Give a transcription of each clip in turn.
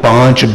$5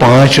$5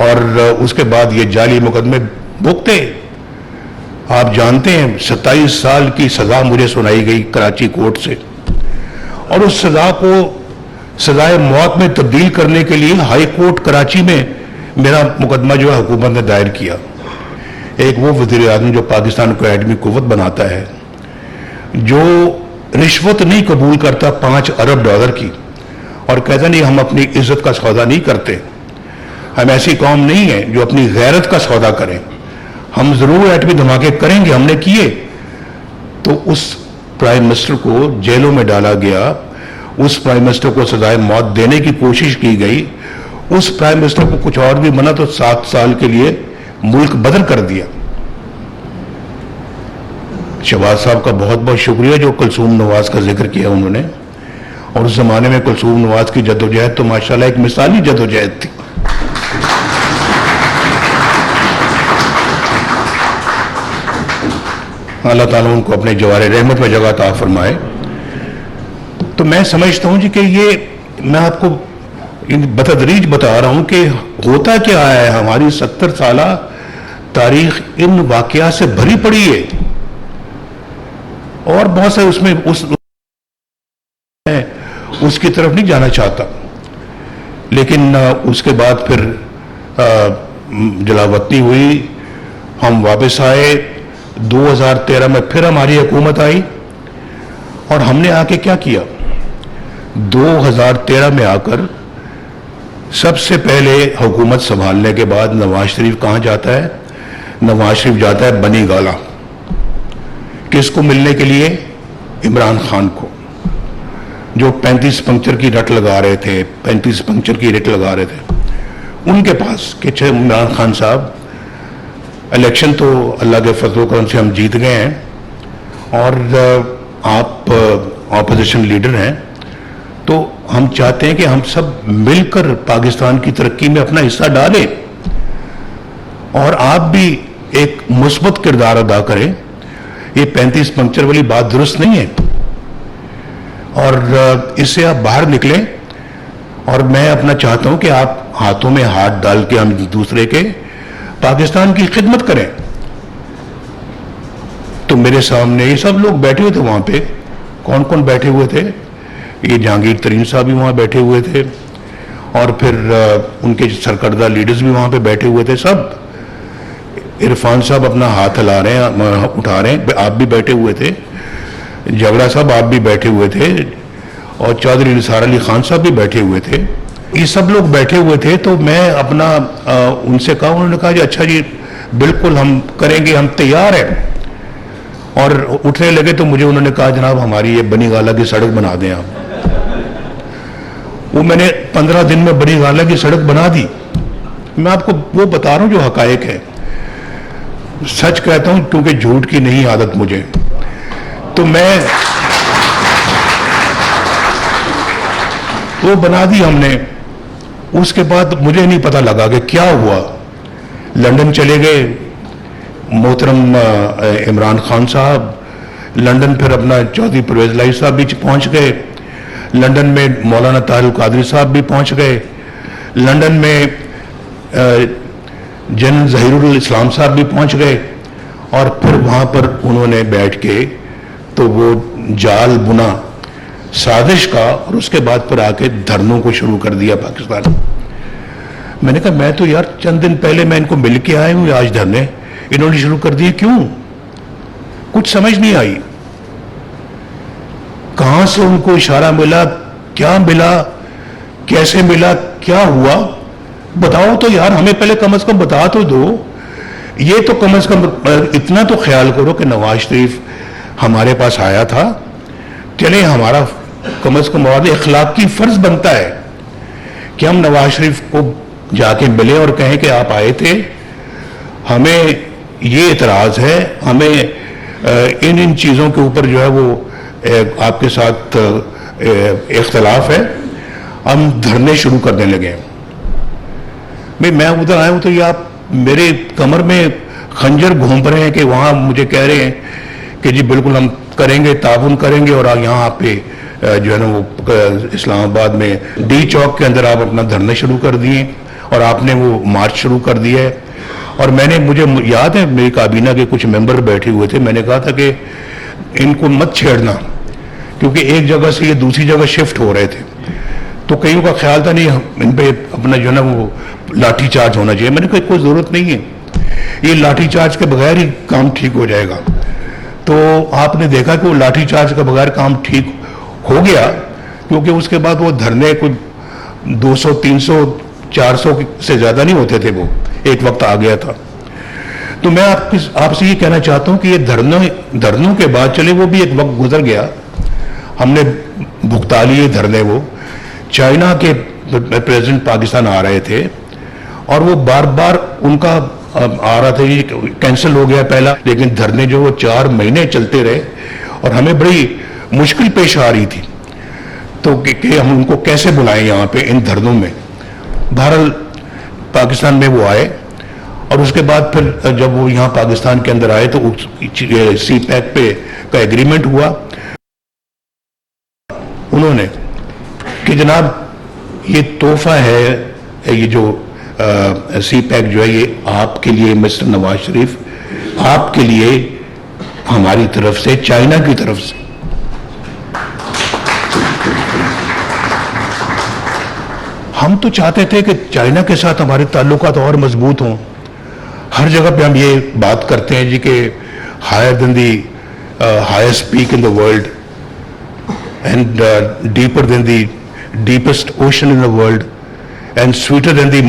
اور اس کے بعد یہ جعلی مقدمے بھگتے. آپ جانتے ہیں 27 سال کی سزا مجھے سنائی گئی کراچی کورٹ سے, اور اس سزا کو سزائے موت میں تبدیل کرنے کے لیے ہائی کورٹ کراچی میں میرا مقدمہ جو ہے حکومت نے دائر کیا. ایک وہ وزیر اعظم جو پاکستان کو ایٹمی قوت بناتا ہے, جو رشوت نہیں قبول کرتا 5 ارب ڈالر کی, اور کہتا نہیں ہم اپنی عزت کا سودا نہیں کرتے, ہم ایسی قوم نہیں ہیں جو اپنی غیرت کا سودا کریں, ہم ضرور ایٹمی دھماکے کریں گے, ہم نے کیے. تو اس پرائم منسٹر کو جیلوں میں ڈالا گیا, اس پرائم منسٹر کو سزائے موت دینے کی کوشش کی گئی, اس پرائم منسٹر کو کچھ اور بھی بنا تو 7 سال کے لیے ملک بدل کر دیا. شہباز صاحب کا بہت بہت شکریہ جو کلثوم نواز کا ذکر کیا انہوں نے, اور اس زمانے میں کلثوم نواز کی جدوجہد تو ماشاءاللہ ایک مثالی جدوجہد تھی. اللہ تعالیٰ ان کو اپنے جوار رحمت میں جگہ عطا فرمائے. تو میں سمجھتا ہوں جی کہ یہ میں آپ کو بتدریج بتا رہا ہوں کہ ہوتا کیا ہے, ہماری 70 سالہ تاریخ ان واقعات سے بھری پڑی ہے, اور بہت سے اس میں اس کی طرف نہیں جانا چاہتا. لیکن اس کے بعد پھر جلاوطنی ہوئی, ہم واپس آئے, 2013 میں پھر ہماری حکومت آئی, اور ہم نے آ کے کیا کیا, 2013 میں آ کر سب سے پہلے حکومت سنبھالنے کے بعد نواز شریف کہاں جاتا ہے؟ نواز شریف جاتا ہے بنی گالہ. کس کو ملنے کے لیے؟ عمران خان کو, جو 35 پنکچر کی رٹ لگا رہے تھے, 35 پنکچر کی رٹ لگا رہے تھے ان کے پاس کہ عمران خان صاحب الیکشن تو اللہ کے فضل و کرم سے ہم جیت گئے ہیں, اور آپ اپوزیشن لیڈر ہیں, تو ہم چاہتے ہیں کہ ہم سب مل کر پاکستان کی ترقی میں اپنا حصہ ڈالیں, اور آپ بھی ایک مثبت کردار ادا کریں. یہ 35 پنکچر والی بات درست نہیں ہے, اور اس سے آپ باہر نکلیں, اور میں اپنا چاہتا ہوں کہ آپ ہاتھوں میں ہاتھ ڈال کے ہم دوسرے کے پاکستان کی خدمت کریں. تو میرے سامنے یہ سب لوگ بیٹھے ہوئے تھے وہاں پہ. کون کون بیٹھے ہوئے تھے؟ یہ جہانگیر ترین صاحب بھی وہاں بیٹھے ہوئے تھے, اور پھر ان کے سرکردہ لیڈرز بھی وہاں پہ بیٹھے ہوئے تھے. سب عرفان صاحب اپنا ہاتھ ہلا رہے ہیں, اٹھا رہے ہیں, آپ بھی بیٹھے ہوئے تھے. جھگڑا صاحب آپ بھی بیٹھے ہوئے تھے, اور چودھری نثار علی خان صاحب بھی بیٹھے ہوئے تھے. یہ سب لوگ بیٹھے ہوئے تھے. تو میں اپنا ان سے کہا, انہوں نے کہا جی اچھا جی بالکل ہم کریں گے, ہم تیار ہیں. اور اٹھنے لگے تو مجھے انہوں نے کہا جناب ہماری یہ بنی گالہ کی سڑک بنا دیں آپ. وہ میں نے 15 دن میں بنی گالہ کی سڑک بنا دی. میں آپ کو وہ بتا رہا ہوں جو حقائق ہے, سچ کہتا ہوں کیونکہ جھوٹ کی نہیں عادت مجھے. تو میں وہ بنا دی ہم نے. اس کے بعد مجھے نہیں پتہ لگا کہ کیا ہوا. لندن چلے گئے محترم عمران خان صاحب, لندن پھر اپنا چودھری پرویز الہی صاحب بھی پہنچ گئے, لندن میں مولانا طاہر القادری صاحب بھی پہنچ گئے, لندن میں جنرل ظہیر الاسلام صاحب بھی پہنچ گئے. اور پھر وہاں پر انہوں نے بیٹھ کے تو وہ جال بنا سازش کا, اور اس کے بعد پھر آ کے دھرنوں کو شروع کر دیا پاکستان. میں نے کہا میں تو یار چند دن پہلے میں ان کو مل کے آئے ہوں, آج دھرنے انہوں نے شروع کر دیے, کیوں؟ کچھ سمجھ نہیں آئی. کہاں سے ان کو اشارہ ملا, کیا ملا, کیسے ملا, کیا ہوا؟ بتاؤ تو یار, ہمیں پہلے کم از کم بتا تو دو. یہ تو کم از کم اتنا تو خیال کرو کہ نواز شریف ہمارے پاس آیا تھا, چلیں ہمارا کم از کم اخلاقی فرض بنتا ہے کہ ہم نواز شریف کو جا کے ملیں اور کہیں کہ آپ آئے تھے, ہمیں یہ اعتراض ہے, ہمیں ان چیزوں کے اوپر جو ہے وہ آپ کے ساتھ اختلاف ہے, ہم دھرنے شروع کرنے لگے. میں ادھر آیا ہوں تو یہ آپ میرے کمر میں خنجر گھوم رہے ہیں کہ وہاں مجھے کہہ رہے ہیں کہ جی بالکل ہم کریں گے, تعاون کریں گے, اور یہاں پہ جو ہے نا وہ اسلام آباد میں ڈی چوک کے اندر آپ اپنا دھرنا شروع کر دیے. اور آپ نے وہ مارچ شروع کر دیا ہے. اور مجھے یاد ہے میری کابینہ کے کچھ ممبر بیٹھے ہوئے تھے, میں نے کہا تھا کہ ان کو مت چھیڑنا, کیونکہ ایک جگہ سے یہ دوسری جگہ شفٹ ہو رہے تھے. تو کئیوں کا خیال تھا نہیں ان پہ اپنا جو ہے نا وہ لاٹھی چارج ہونا چاہیے. میں نے کہا کوئی ضرورت نہیں ہے, یہ لاٹھی چارج کے بغیر ہی کام ٹھیک ہو جائے گا. تو آپ نے دیکھا کہ وہ لاٹھی چارج کے بغیر کام ٹھیک ہو گیا, کیونکہ اس کے بعد وہ دھرنے کوئی 200 300 400 سے زیادہ نہیں ہوتے تھے, وہ ایک وقت آ گیا تھا. تو میں آپ سے یہ کہنا چاہتا ہوں کہ یہ دھرنوں کے بعد چلے وہ بھی ایک وقت گزر گیا, ہم نے بھگتا لیے دھرنے. وہ چائنا کے پریزیڈنٹ پاکستان آ رہے تھے اور وہ بار بار ان کا آ رہا تھا, یہ کینسل ہو گیا پہلا, لیکن دھرنے جو وہ 4 مہینے چلتے رہے اور ہمیں بڑی مشکل پیش آ رہی تھی تو کہ ہم ان کو کیسے بلائیں یہاں پہ ان دھرنوں میں. بہرحال پاکستان میں وہ آئے اور اس کے بعد پھر جب وہ یہاں پاکستان کے اندر آئے تو سی پیک پہ کا ایگریمنٹ ہوا انہوں نے کہ جناب یہ تحفہ ہے, یہ جو سی پیک جو ہے یہ آپ کے لیے مسٹر نواز شریف, آپ کے لیے ہماری طرف سے, چائنا کی طرف سے. ہم تو چاہتے تھے کہ چائنا کے ساتھ ہمارے تعلقات اور مضبوط ہوں. ہر جگہ پہ ہم یہ بات کرتے ہیں جی کہ higher than the highest peak in the world and deeper than the deepest ocean in the world and sweeter than the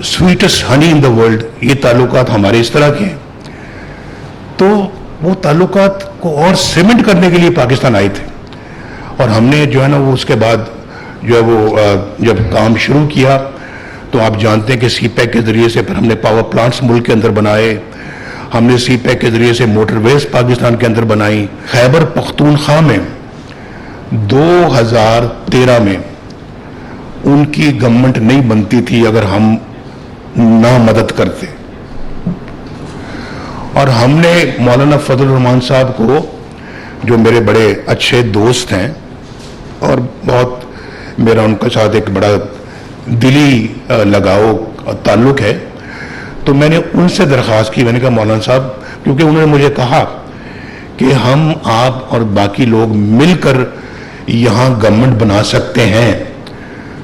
sweetest honey in the world. یہ تعلقات ہمارے اس طرح کے ہیں. تو وہ تعلقات کو اور سیمنٹ کرنے کے لیے پاکستان آئے تھے اور ہم نے جو ہے نا وہ اس کے بعد جو ہے وہ جب کام شروع کیا تو آپ جانتے ہیں کہ سی پیک کے ذریعے سے پھر ہم نے پاور پلانٹس ملک کے اندر بنائے, ہم نے سی پیک کے ذریعے سے موٹر ویز پاکستان کے اندر بنائی. خیبر پختونخوا میں 2013 میں ان کی گورنمنٹ نہیں بنتی تھی اگر ہم نہ مدد کرتے. اور ہم نے مولانا فضل الرحمان صاحب کو, جو میرے بڑے اچھے دوست ہیں اور بہت میرا ان کے ساتھ ایک بڑا دلی لگاؤ تعلق ہے, تو میں نے ان سے درخواست کی. میں نے کہا مولانا صاحب, کیونکہ انہوں نے مجھے کہا کہ ہم آپ اور باقی لوگ مل کر یہاں گورنمنٹ بنا سکتے ہیں.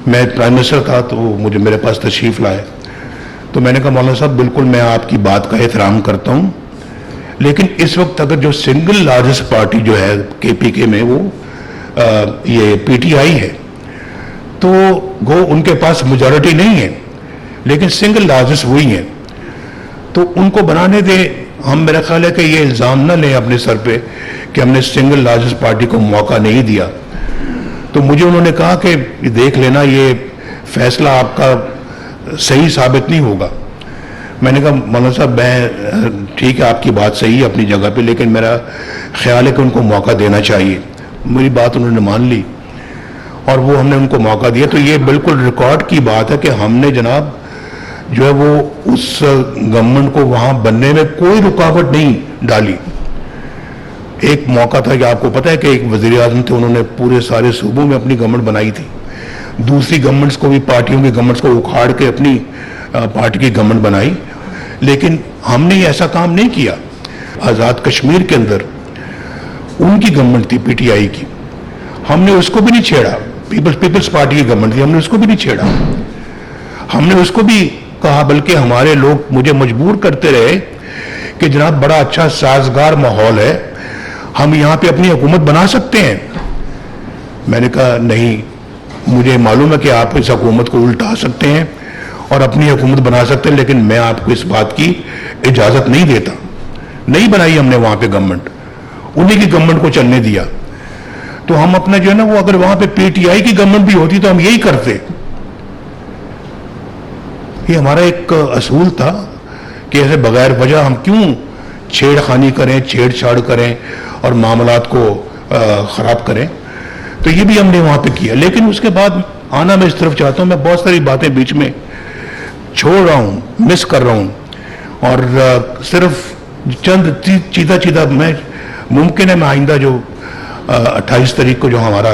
میں پرائم منسٹر تھا تو مجھے میرے پاس تشریف لائے, تو میں نے کہا مولانا صاحب بالکل میں آپ کی بات کا احترام کرتا ہوں, لیکن اس وقت اگر جو سنگل لارجسٹ پارٹی جو ہے کے پی کے میں وہ یہ پی ٹی آئی ہے, تو گو ان کے پاس میجورٹی نہیں ہے لیکن سنگل لارجسٹ وہی ہیں, تو ان کو بنانے دیں. ہم میرا خیال ہے کہ یہ الزام نہ لیں اپنے سر پہ کہ ہم نے سنگل لارجسٹ پارٹی کو موقع نہیں دیا. تو مجھے انہوں نے کہا کہ دیکھ لینا یہ فیصلہ آپ کا صحیح ثابت نہیں ہوگا. میں نے کہا مولانا صاحب میں ٹھیک ہے آپ کی بات صحیح ہے اپنی جگہ پہ, لیکن میرا خیال ہے کہ ان کو موقع دینا چاہیے. میری بات انہوں نے مان لی اور وہ ہم نے ان کو موقع دیا. تو یہ بالکل ریکارڈ کی بات ہے کہ ہم نے جناب جو ہے وہ اس گورنمنٹ کو وہاں بننے میں کوئی رکاوٹ نہیں ڈالی. ایک موقع تھا کہ آپ کو پتہ ہے کہ ایک وزیر اعظم تھے, انہوں نے پورے سارے صوبوں میں اپنی گورنمنٹ بنائی تھی. دوسری گورنمنٹس کو بھی, پارٹیوں کی گورنمنٹس کو اکھاڑ کے اپنی پارٹی کی گورنمنٹ بنائی, لیکن ہم نے ایسا کام نہیں کیا. آزاد کشمیر کے اندر ان کی گورنمنٹ تھی پی ٹی آئی کی, ہم نے اس کو بھی نہیں چھیڑا. پیپلز پارٹی کی گورنمنٹ تھی, ہم نے اس کو بھی نہیں چھیڑا. ہم نے اس کو بھی کہا, بلکہ ہمارے لوگ مجھے مجبور کرتے رہے کہ جناب بڑا اچھا سازگار ماحول ہے, ہم یہاں پہ اپنی حکومت بنا سکتے ہیں. میں نے کہا نہیں, مجھے معلوم ہے کہ آپ اس حکومت کو الٹا سکتے ہیں اور اپنی حکومت بنا سکتے ہیں, لیکن میں آپ کو اس بات کی اجازت نہیں دیتا. نہیں بنائی ہم نے وہاں پہ گورنمنٹ, انہیں کی گورنمنٹ کو چلنے دیا. تو ہم اپنا جو ہے نا وہ اگر وہاں پہ پی ٹی آئی کی گورنمنٹ بھی ہوتی تو ہم یہی کرتے. یہ ہمارا ایک اصول تھا کہ ایسے بغیر وجہ ہم کیوں چھیڑ خانی کریں, چھیڑ چھاڑ کریں اور معاملات کو خراب کریں. تو یہ بھی ہم نے وہاں پہ کیا. لیکن اس کے بعد آنا میں اس طرف چاہتا ہوں, میں بہت ساری باتیں بیچ میں چھوڑ رہا ہوں, مس کر رہا ہوں, اور صرف چند چیدہ میں ممکن ہے میں آئندہ جو 28 تاریخ کو جو ہمارا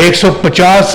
150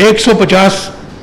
150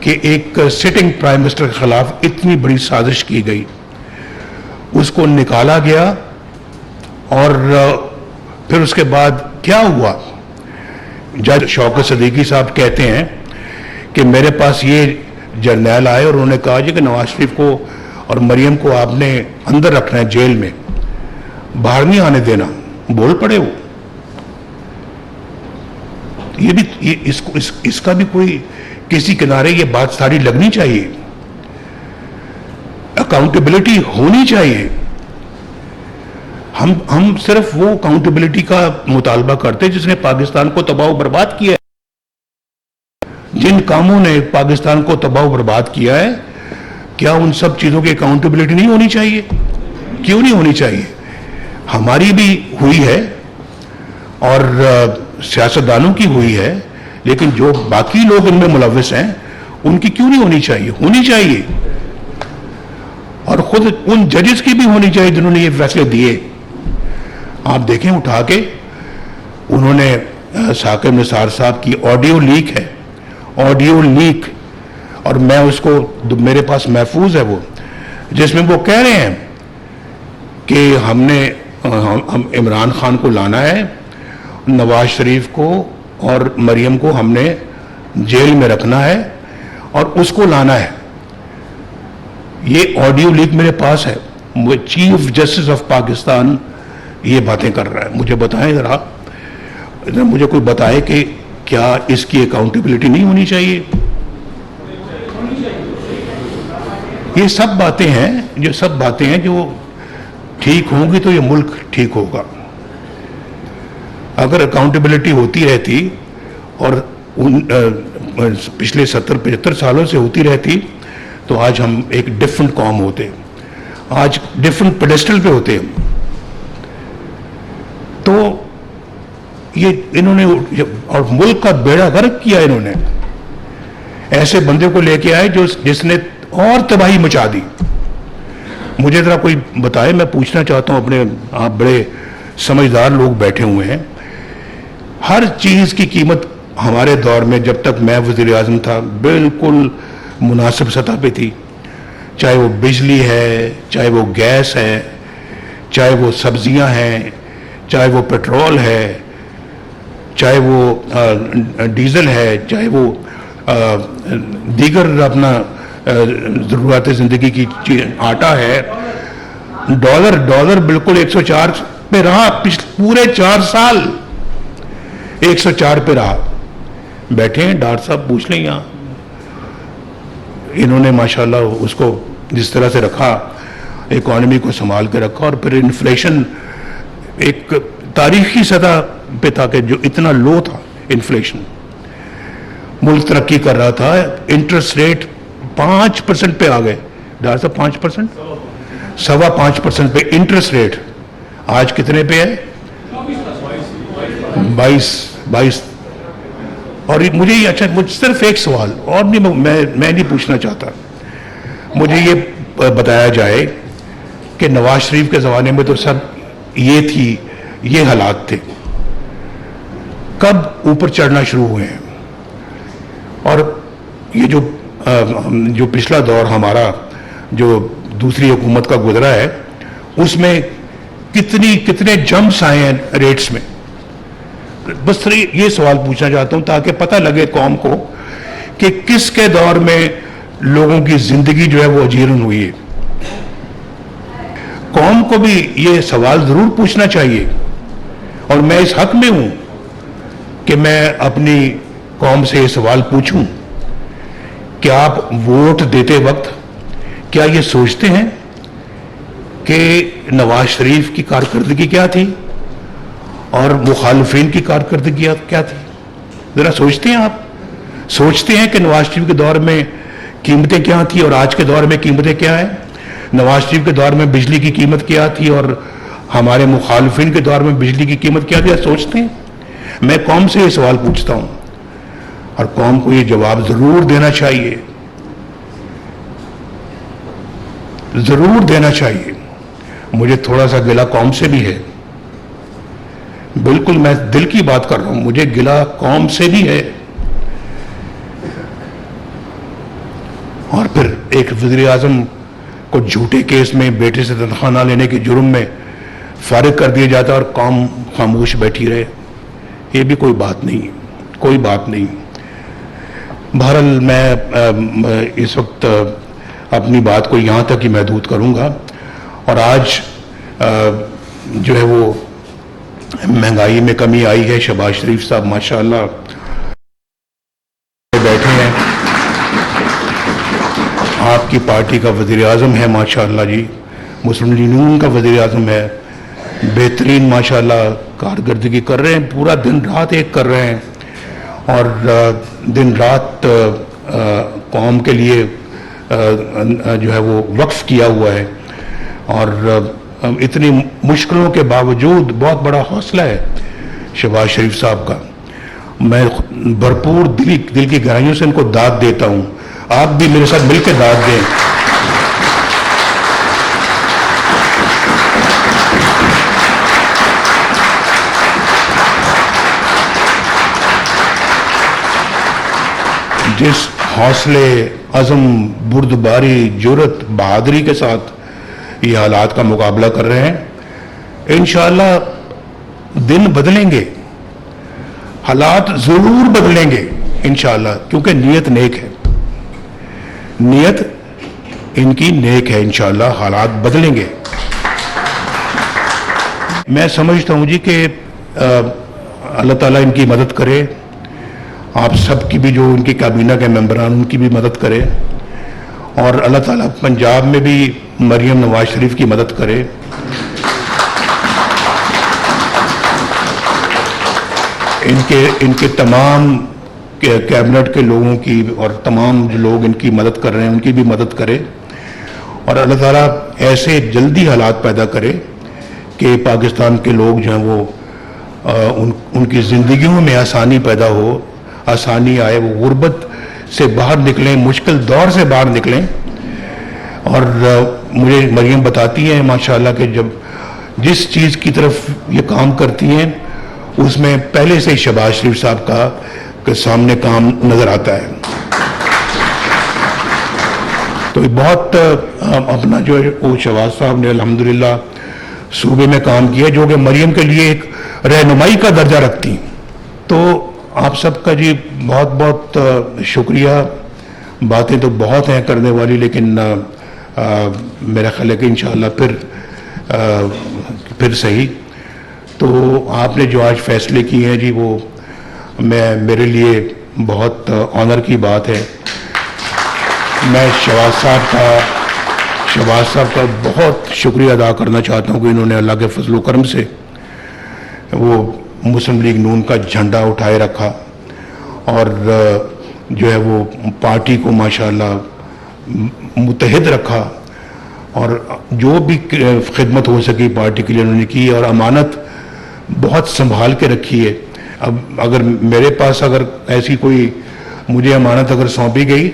کہ ایک سٹنگ پرائم منسٹر کے خلاف اتنی بڑی سازش کی گئی، اس کو نکالا گیا، اور پھر اس کے بعد کیا ہوا؟ جج شوکت صدیقی صاحب کہتے ہیں کہ میرے پاس یہ جرنیل آئے اور انہوں نے کہا جی کہ نواز شریف کو اور مریم کو آپ نے اندر رکھنا ہے، جیل میں، باہر نہیں آنے دینا۔ بول پڑے وہ۔ یہ بھی اس کا بھی کوئی کسی کنارے یہ بات ساری لگنی چاہیے، اکاؤنٹیبلٹی ہونی چاہیے۔ ہم صرف وہ اکاؤنٹیبلٹی کا مطالبہ کرتے جس نے پاکستان کو تباہ و برباد کیا ہے۔ جن کاموں نے پاکستان کو تباہ و برباد کیا ہے، کیا ان سب چیزوں کی اکاؤنٹیبلٹی نہیں ہونی چاہیے؟ کیوں نہیں ہونی چاہیے؟ ہماری بھی ہوئی ہے اور سیاستدانوں کی ہوئی ہے، لیکن جو باقی لوگ ان میں ملوث ہیں ان کی کیوں نہیں ہونی چاہیے؟ ہونی چاہیے، اور خود ان ججز کی بھی ہونی چاہیے جنہوں نے یہ فیصلے دیے۔ آپ دیکھیں اٹھا کے، انہوں نے ثاقب نثار صاحب کی آڈیو لیک ہے، آڈیو لیک، اور میں اس کو میرے پاس محفوظ ہے وہ، جس میں وہ کہہ رہے ہیں کہ ہم عمران خان کو لانا ہے، نواز شریف کو اور مریم کو ہم نے جیل میں رکھنا ہے اور اس کو لانا ہے۔ یہ آڈیو لیک میرے پاس ہے، چیف جسٹس آف پاکستان یہ باتیں کر رہا ہے۔ مجھے بتائیں ذرا، مجھے کوئی بتائے کہ کیا اس کی اکاؤنٹیبلٹی نہیں ہونی چاہیے؟ یہ سب باتیں ہیں جو ٹھیک ہوں گی تو یہ ملک ٹھیک ہوگا۔ اگر اکاؤنٹیبلٹی ہوتی رہتی اور پچھلے 70-75 سالوں سے ہوتی رہتی تو آج ہم ایک ڈیفرنٹ قوم ہوتے، آج ڈیفرنٹ پیڈسٹل پہ ہوتے۔ تو یہ انہوں نے اور ملک کا بیڑا غرق کیا، انہوں نے ایسے بندے کو لے کے آئے جس نے اور تباہی مچا دی۔ مجھے ذرا کوئی بتائے، میں پوچھنا چاہتا ہوں اپنے، آپ بڑے سمجھدار لوگ بیٹھے ہوئے ہیں، ہر چیز کی قیمت ہمارے دور میں جب تک میں وزیر اعظم تھا بالکل مناسب سطح پہ تھی، چاہے وہ بجلی ہے، چاہے وہ گیس ہے، چاہے وہ سبزیاں ہیں، چاہے وہ پیٹرول ہے، چاہے وہ ڈیزل ہے، چاہے وہ دیگر اپنا ضرورت زندگی کی آٹا ہے۔ ڈالر بالکل 104 پہ رہا، پورے 4 سال 104 پہ رہا۔ بیٹھے ہیں ڈاکٹر صاحب، پوچھ لیں یہاں، انہوں نے ماشاءاللہ اس کو جس طرح سے رکھا، اکانومی کو سنبھال کے رکھا، اور پھر انفلیشن ایک تاریخی سطح پہ تھا کہ جو اتنا لو تھا انفلیشن، ملک ترقی کر رہا تھا، انٹرسٹ ریٹ 5% پہ آ گئے ڈاکٹر صاحب، 5%، 5.25% پہ انٹرسٹ ریٹ، آج کتنے پہ ہے؟ 22۔ اور مجھے یہ اچھا، مجھے صرف ایک سوال اور نہیں، میں نہیں پوچھنا چاہتا، مجھے یہ بتایا جائے کہ نواز شریف کے زمانے میں تو سب یہ تھی، یہ حالات تھے، کب اوپر چڑھنا شروع ہوئے ہیں؟ اور یہ جو پچھلا دور ہمارا جو دوسری حکومت کا گزرا ہے، اس میں کتنے جمپس آئے ہیں ریٹس میں؟ بس یہ سوال پوچھنا چاہتا ہوں تاکہ پتہ لگے قوم کو کہ کس کے دور میں لوگوں کی زندگی جو ہے وہ اجیرن ہوئی ہے۔ قوم کو بھی یہ سوال ضرور پوچھنا چاہیے، اور میں اس حق میں ہوں کہ میں اپنی قوم سے یہ سوال پوچھوں کہ آپ ووٹ دیتے وقت کیا یہ سوچتے ہیں کہ نواز شریف کی کارکردگی کیا تھی اور مخالفین کی کارکردگی کیا تھی؟ ذرا سوچتے ہیں آپ؟ سوچتے ہیں کہ نواز شریف کے دور میں قیمتیں کیا تھیں اور آج کے دور میں قیمتیں کیا ہیں؟ نواز شریف کے دور میں بجلی کی قیمت کیا تھی اور ہمارے مخالفین کے دور میں بجلی کی قیمت کیا تھی؟ سوچتے ہیں؟ میں قوم سے یہ سوال پوچھتا ہوں، اور قوم کو یہ جواب ضرور دینا چاہیے، ضرور دینا چاہیے۔ مجھے تھوڑا سا گلہ قوم سے بھی ہے، بالکل میں دل کی بات کر رہا ہوں، مجھے گلہ قوم سے بھی ہے اور پھر ایک وزیر اعظم کو جھوٹے کیس میں بیٹے سے تنخواہ نہ لینے کے جرم میں فارغ کر دیا جاتا اور قوم خاموش بیٹھی رہے. یہ بھی کوئی بات نہیں، کوئی بات نہیں. بہرحال میں اس وقت اپنی بات کو یہاں تک ہی محدود کروں گا. اور آج جو ہے وہ مہنگائی میں کمی آئی ہے. شہباز شریف صاحب ماشاءاللہ بیٹھے ہیں، آپ کی پارٹی کا وزیر اعظم ہے ماشاءاللہ جی، مسلم لیگ نون کا وزیر اعظم ہے، بہترین ماشاءاللہ کارکردگی کر رہے ہیں، پورا دن رات ایک کر رہے ہیں اور دن رات قوم کے لیے جو ہے وہ وقف کیا ہوا ہے. اور اتنی مشکلوں کے باوجود بہت بڑا حوصلہ ہے شہباز شریف صاحب کا. میں بھرپور دل کی گہرائیوں سے ان کو داد دیتا ہوں. آپ بھی میرے ساتھ مل کے داد دیں. جس حوصلے، عزم، بردباری، جرت، بہادری کے ساتھ یہ حالات کا مقابلہ کر رہے ہیں، انشاءاللہ دن بدلیں گے، حالات ضرور بدلیں گے انشاءاللہ، کیونکہ نیت نیک ہے، نیت ان کی نیک ہے. انشاءاللہ حالات بدلیں گے. میں سمجھتا ہوں جی کہ اللہ تعالیٰ ان کی مدد کرے، آپ سب کی بھی، جو ان کی کابینہ کے ممبران ان کی بھی مدد کرے، اور اللہ تعالیٰ پنجاب میں بھی مریم نواز شریف کی مدد کرے. ان کے تمام کیبنٹ کے لوگوں کی اور تمام جو لوگ ان کی مدد کر رہے ہیں ان کی بھی مدد کرے، اور اللہ تعالیٰ ایسے جلدی حالات پیدا کرے کہ پاکستان کے لوگ جو ہیں وہ ان کی زندگیوں میں آسانی پیدا ہو، آسانی آئے، وہ غربت سے باہر نکلیں، مشکل دور سے باہر نکلیں. اور مجھے مریم بتاتی ہیں ماشاءاللہ کہ جب جس چیز کی طرف یہ کام کرتی ہیں اس میں پہلے سے شہباز شریف صاحب کا کہ سامنے کام نظر آتا ہے. تو بہت اپنا جو ہے وہ شہباز صاحب نے الحمدللہ صوبے میں کام کیا جو کہ مریم کے لیے ایک رہنمائی کا درجہ رکھتی. تو آپ سب کا جی بہت بہت شکریہ. باتیں تو بہت ہیں کرنے والی، لیکن میرا خیال ہے کہ انشاءاللہ پھر صحیح. تو آپ نے جو آج فیصلے کیے ہیں جی وہ میرے لیے بہت آنر کی بات ہے. میں شہباز صاحب کا بہت شکریہ ادا کرنا چاہتا ہوں کہ انہوں نے اللہ کے فضل و کرم سے وہ مسلم لیگ نون کا جھنڈا اٹھائے رکھا اور جو ہے وہ پارٹی کو ماشاءاللہ متحد رکھا، اور جو بھی خدمت ہو سکی پارٹی کے لیے انہوں نے کی، اور امانت بہت سنبھال کے رکھی ہے. اب اگر میرے پاس اگر ایسی کوئی مجھے امانت اگر سونپی گئی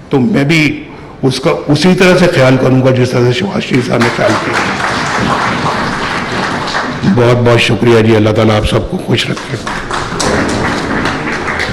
تو میں بھی اس کا اسی طرح سے خیال کروں گا جس طرح سے شہباز شریف صاحب نے خیال کیا. بہت بہت شکریہ جی. اللہ تعالیٰ آپ سب کو خوش رکھے.